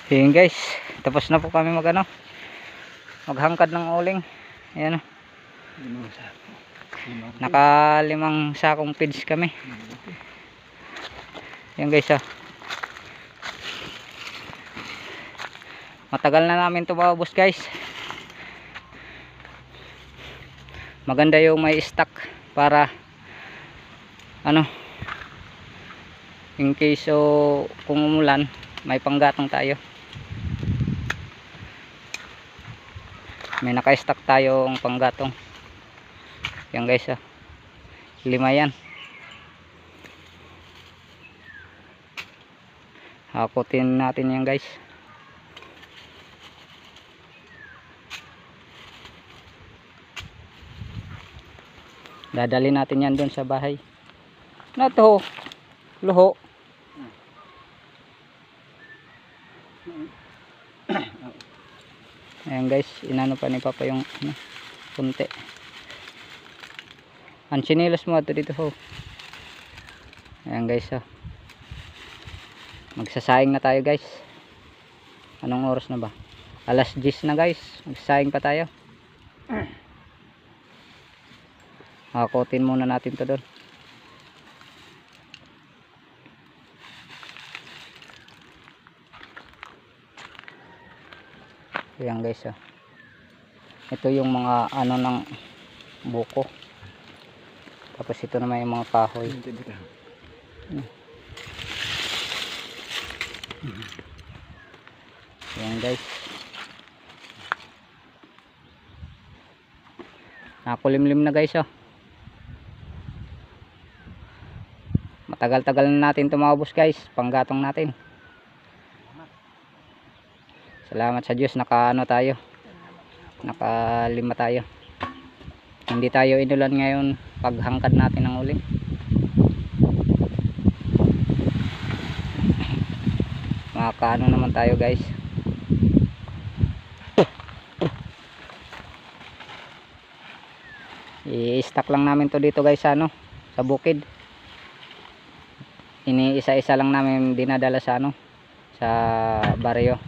Ayan guys, tapos na po kami maghangkad ng uling. Ayan o. Naka 5 sakong feeds kami. Ayan guys o. Matagal na namin ito maubos guys. Maganda yung may stock para in case kung umulan may panggatong tayo. May naka-stock tayong panggatong. Yan guys 5 yan. Hakutin natin yan guys. Dadali natin yan doon sa bahay. Na to, luho. Ayan guys, inano pa ni Papa yung punti. Ang chinilos mo ito dito ho. Ayan guys Magsasaing na tayo guys. Anong oras na ba? Alas 10 na guys. Magsasaing pa tayo. Hakutin muna natin to doon. Ayan guys ito yung mga ng buko. Tapos ito naman yung mga kahoy. Ayan guys, nakulimlim na guys matagal-tagal na natin tumabos guys, panggatong natin. Salamat sa Diyos, naka 5 tayo. Hindi tayo inulan ngayon paghangkad natin ng uling. Makakaano naman tayo guys. I-stack lang namin to dito guys sa bukid. Iniisa-isa lang namin dinadala sa sa baryo.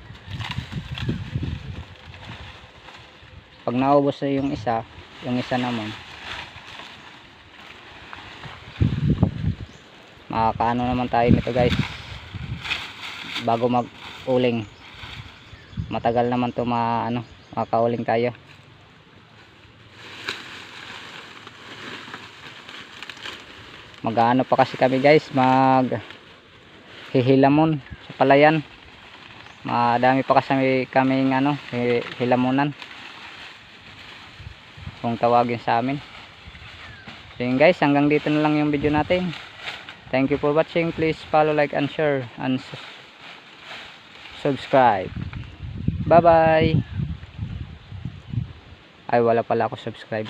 Pag naubos na yung isa naman makakaano naman tayo nito guys. Bago mag-uling matagal naman to makauling tayo. Mag-ano pa kasi kami guys, hihilamon sa palayan. Madami pa kasi kaming hilamunan kung tawagin sa amin. So yun guys, hanggang dito na lang yung video natin. Thank you for watching. Please follow, like and share and subscribe. Bye bye. Ay, wala pala ako subscribe.